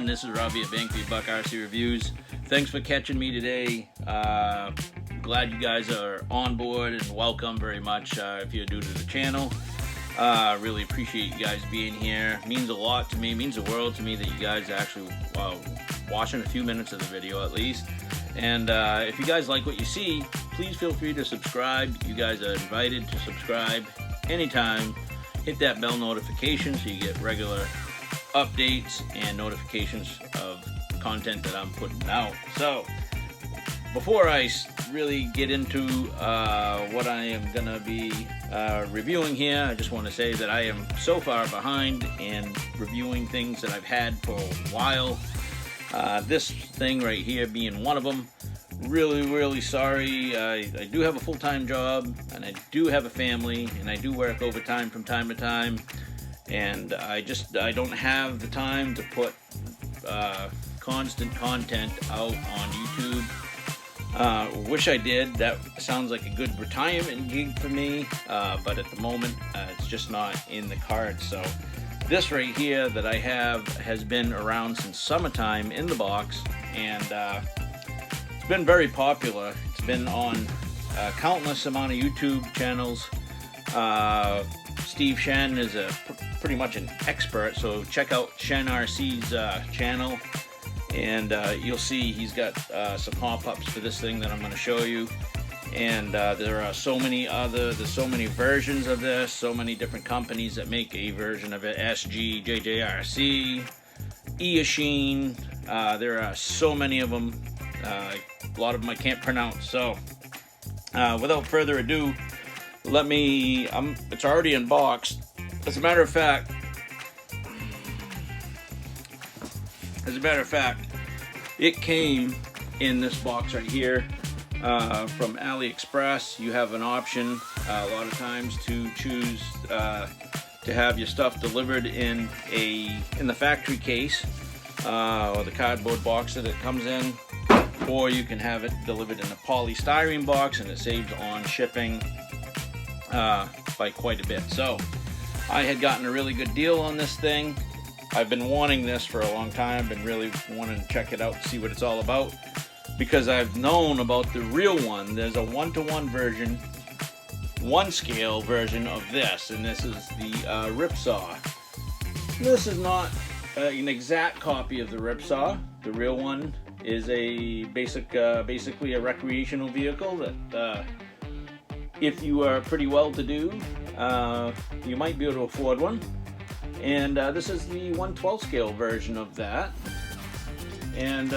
This is Robbie at Bank Buck RC Reviews. Thanks for catching me today. Glad you guys are on board and welcome very much if you're new to the channel. Really appreciate you guys being here. Means a lot to me, means the world to me that you guys are actually watching a few minutes of the video at least. And if you guys like what you see, please feel free to subscribe. You guys are invited to subscribe anytime. Hit that bell notification so you get regular updates and notifications of content that I'm putting out. So before I really get into what I am gonna be reviewing here, I just want to say that I am so far behind in reviewing things that I've had for a while. This thing right here being one of them. Really sorry. I do have a full-time job and I do have a family and I do work overtime from time to time, and I don't have the time to put constant content out on YouTube. Wish I did. That sounds like a good retirement gig for me, but at the moment it's just not in the cards. So this right here that I have has been around since summertime in the box, and it's been very popular. It's been on countless amount of YouTube channels. Steve Shen is pretty much an expert, so check out JJRC's channel, and you'll see he's got some pop-ups for this thing that I'm going to show you. And there are so many there's so many versions of this, so many different companies that make a version of it. SG, JJRC, Eachine, there are so many of them. A lot of them I can't pronounce. So without further ado, it's already unboxed. As a matter of fact, it came in this box right here from AliExpress. You have an option a lot of times to choose to have your stuff delivered in the factory case or the cardboard box that it comes in, or you can have it delivered in a polystyrene box, and it saves on shipping by quite a bit. So I had gotten a really good deal on this thing. I've been wanting this for a long time. I've been really wanting to check it out and see what it's all about, because I've known about the real one. There's a 1-to-1 version, 1 scale version of this, and this is the Ripsaw. This is not an exact copy of the Ripsaw. The real one is a basically a recreational vehicle that if you are pretty well-to-do, you might be able to afford one. And this is the 1/12 scale version of that. And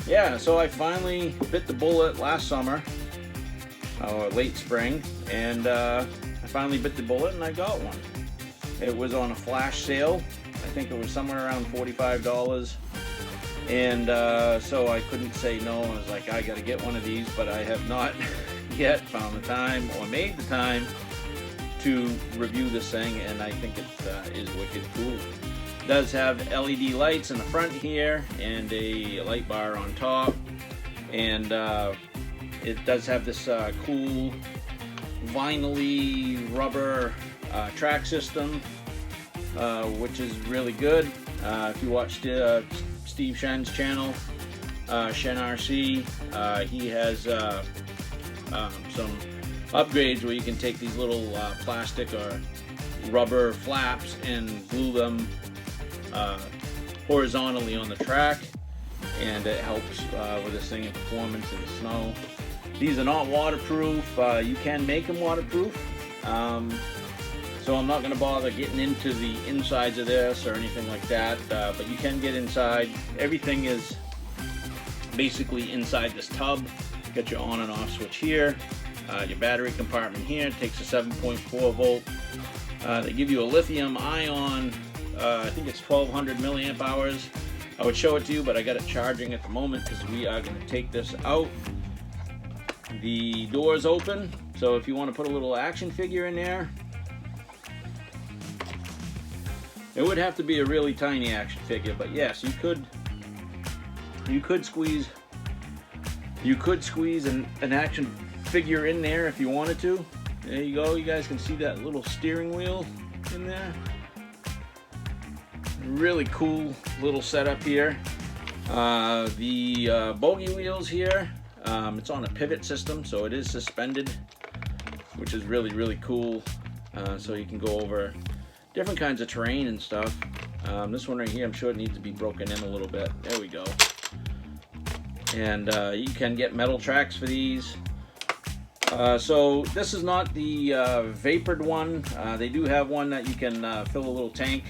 yeah, so I finally bit the bullet last summer, or late spring, and I finally bit the bullet and I got one. It was on a flash sale. I think it was somewhere around $45. And so I couldn't say no. I was like, I gotta get one of these, but I have not yet found the time or made the time to review this thing, and I think it is wicked cool. It does have LED lights in the front here and a light bar on top, and it does have this cool vinyl-y rubber track system, which is really good. If you watched Steve Shen's channel, JJRC, he has some upgrades where you can take these little plastic or rubber flaps and glue them horizontally on the track, and it helps with this thing in performance in the snow. These are not waterproof. You can make them waterproof, so I'm not going to bother getting into the insides of this or anything like that, but you can get inside. Everything is basically inside this tub. Got your on and off switch here, your battery compartment here. It takes a 7.4 volt. They give you a lithium ion, I think it's 1200 milliamp hours. I would show it to you, but I got it charging at the moment because we are going to take this out. The door's open, so if you want to put a little action figure in there, it would have to be a really tiny action figure, but yes, you could squeeze an action figure in there if you wanted to. There you go. You guys can see that little steering wheel in there. Really cool little setup here. The bogey wheels here, it's on a pivot system, so it is suspended, which is really cool. So you can go over different kinds of terrain and stuff. This one right here, I'm sure it needs to be broken in a little bit. There we go. And you can get metal tracks for these. So this is not the vapored one. They do have one that you can fill a little tank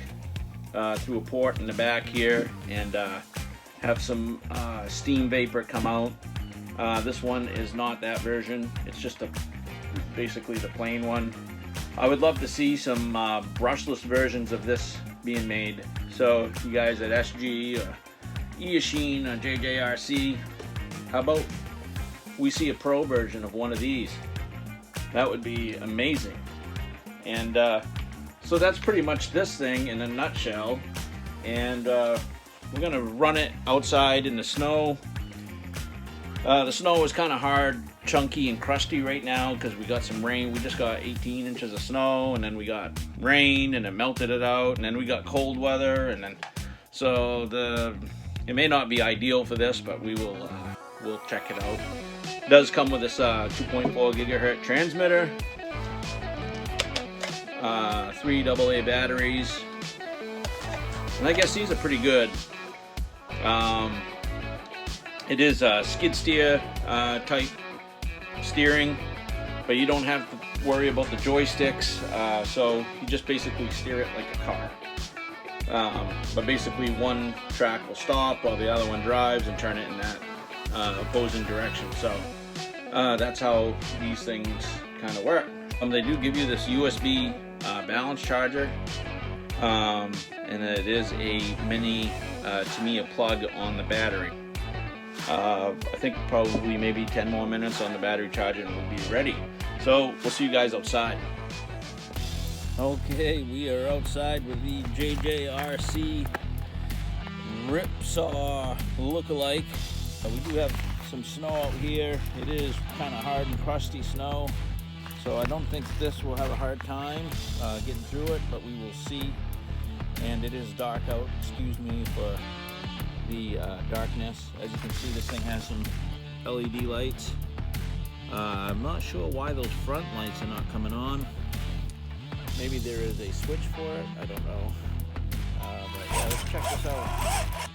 through a port in the back here and have some steam vapor come out. This one is not that version. It's just basically the plain one. I would love to see some brushless versions of this being made. So you guys at SG or Eachine or JJRC, how about we see a pro version of one of these? That would be amazing. And so that's pretty much this thing in a nutshell. And we're gonna run it outside in the snow. The snow is kind of hard, chunky and crusty right now because we got some rain. We just got 18 inches of snow, and then we got rain, and it melted it out, and then we got cold weather, and then so it may not be ideal for this, but we'll check it out. It does come with this 2.4 gigahertz transmitter, 3 AA batteries, and I guess these are pretty good. It is a skid steer type steering, but you don't have to worry about the joysticks, so you just basically steer it like a car. But basically one track will stop while the other one drives and turn it in that opposing direction. So that's how these things kind of work. They do give you this USB balance charger, and it is a mini, to me, a plug on the battery. I think probably maybe 10 more minutes on the battery charger and we'll be ready. So we'll see you guys outside. Okay, we are outside with the JJRC Ripsaw lookalike. We do have some snow out here. It is kind of hard and crusty snow, so I don't think this will have a hard time getting through it, but we will see. And it is dark out, excuse me for the darkness. As you can see, this thing has some LED lights. I'm not sure why those front lights are not coming on. Maybe there is a switch for it, I don't know. But yeah, let's check this out.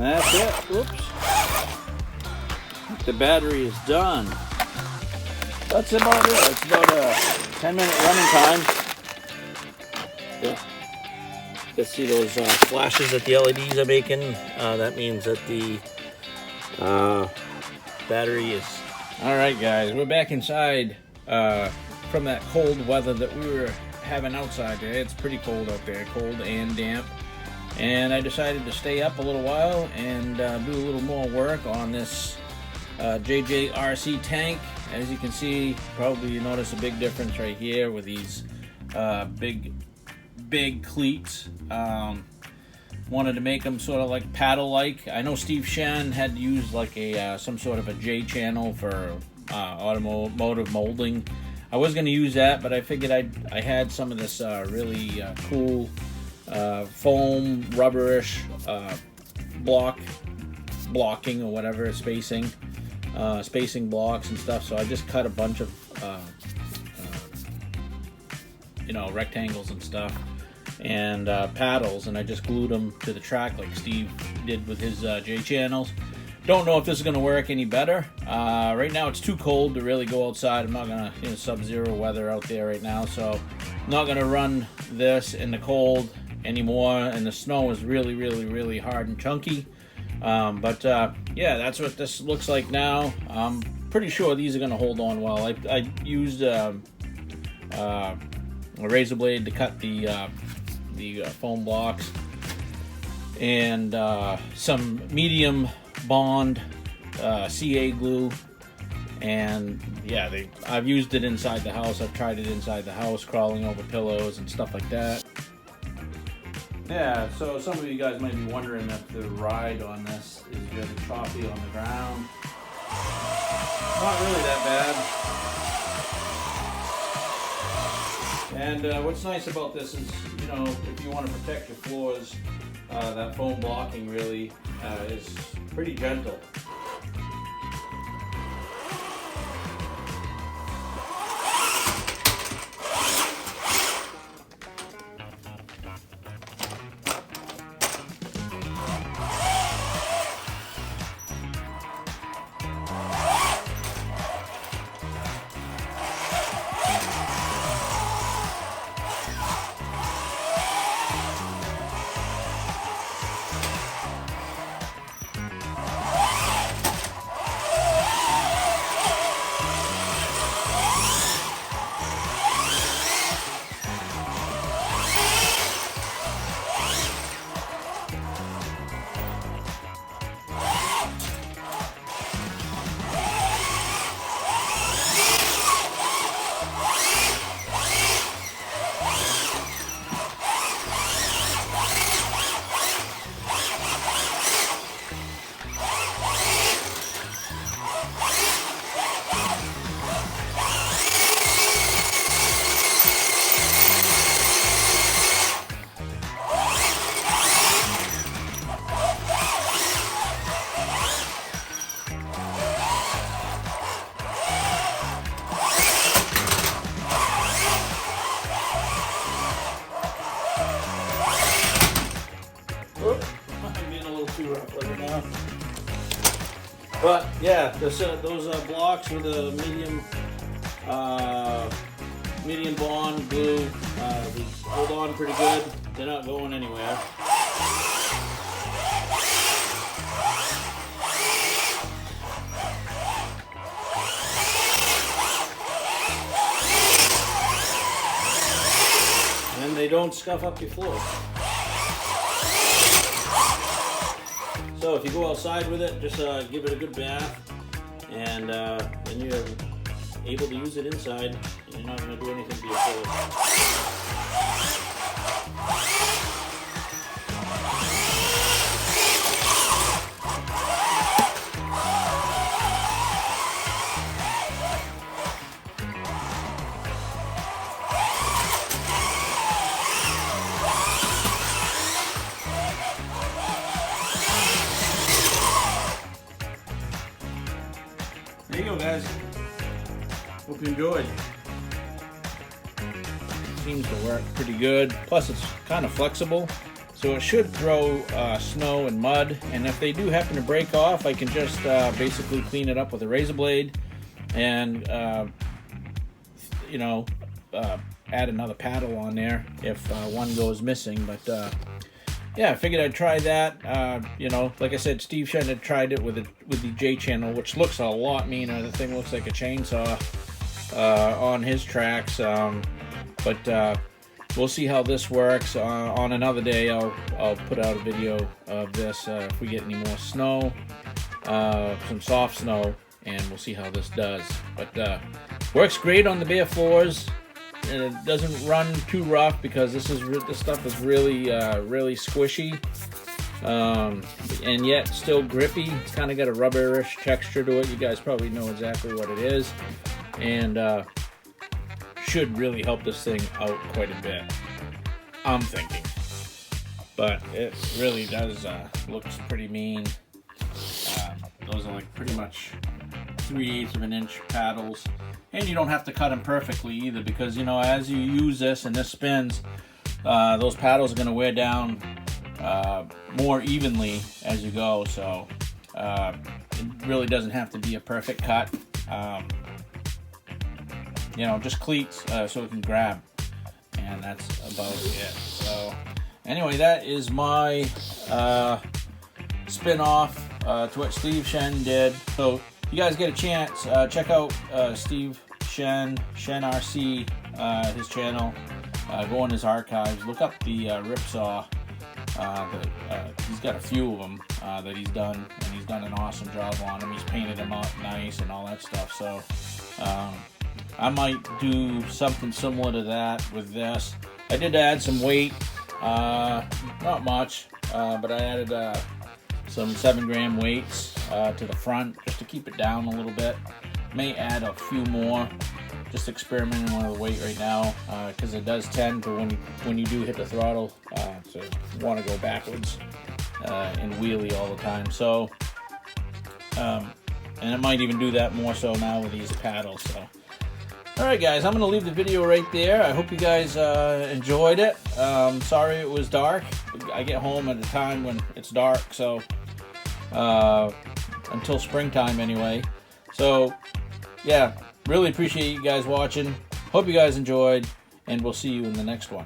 that's it. Oops. The battery is done. That's about it. It's about a 10-minute running time. Yeah. You see those flashes that the LEDs are making. That means that the battery is... Alright guys, we're back inside from that cold weather that we were having outside today. It's pretty cold out there, cold and damp. And I decided to stay up a little while and do a little more work on this JJRC tank. As you can see, probably you notice a big difference right here with these big cleats. Wanted to make them sort of like paddle-like. I know Steve Shen had used like a some sort of a J channel for automotive molding. I was going to use that, but I figured I had some of this really cool foam rubberish blocking or whatever, spacing blocks and stuff. So I just cut a bunch of you know, rectangles and stuff and paddles, and I just glued them to the track like Steve did with his J channels. Don't know if this is going to work any better. Right now it's too cold to really go outside. I'm not going to, you know, sub-zero weather out there right now, so I'm not going to run this in the cold anymore, and the snow is really hard and chunky. Yeah, that's what this looks like now. I'm pretty sure these are going to hold on well. I used a razor blade to cut the foam blocks, and some medium bond CA glue, and yeah, I've used it inside the house. I've tried it inside the house, crawling over pillows and stuff like that. Yeah, so some of you guys might be wondering if the ride on this is really choppy on the ground. Not really that bad. And what's nice about this is, you know, if you want to protect your floors, that foam blocking really is pretty gentle. But yeah, those blocks with a medium bond glue, they hold on pretty good. They're not going anywhere. And they don't scuff up your floor. So if you go outside with it, just give it a good bath, and then you're able to use it inside, and you're not going to do anything to your floor. There you go, guys. Hope you enjoyed. Seems to work pretty good. Plus, it's kind of flexible, So it should throw snow and mud, and if they do happen to break off, I can just basically clean it up with a razor blade and you know, add another paddle on there if one goes missing. But yeah, I figured I'd try that. You know, like I said, Steve Shen had tried it with the J channel, which looks a lot meaner. The thing looks like a chainsaw on his tracks. But we'll see how this works. On another day, I'll put out a video of this if we get any more snow, some soft snow, and we'll see how this does. But works great on the bare floors. And it doesn't run too rough because this stuff is really really squishy, and yet still grippy. It's kind of got a rubberish texture to it. You guys probably know exactly what it is, and should really help this thing out quite a bit, I'm thinking. But it really does looks pretty mean. Those are like pretty much 3/8 of an inch paddles. And you don't have to cut them perfectly either, because, you know, as you use this and this spins, those paddles are going to wear down more evenly as you go. So it really doesn't have to be a perfect cut. You know, just cleats so it can grab, and that's about it. So anyway, that is my spin-off to what Steve Shen did. So you guys get a chance, check out Steve Shen, JJRC, his channel. Go in his archives, look up the ripsaw. He's got a few of them that he's done, and he's done an awesome job on them. He's painted them up nice and all that stuff. So I might do something similar to that with this. I did add some weight, not much, but I added some 7-gram weights to the front just to keep it down a little bit. May add a few more, just experimenting with the weight right now, because it does tend to, when you do hit the throttle, to want to go backwards and wheelie all the time. So and it might even do that more so now with these paddles. So alright guys, I'm going to leave the video right there. I hope you guys enjoyed it. Sorry it was dark. I get home at a time when it's dark, so until springtime anyway. So yeah, really appreciate you guys watching. Hope you guys enjoyed, and we'll see you in the next one.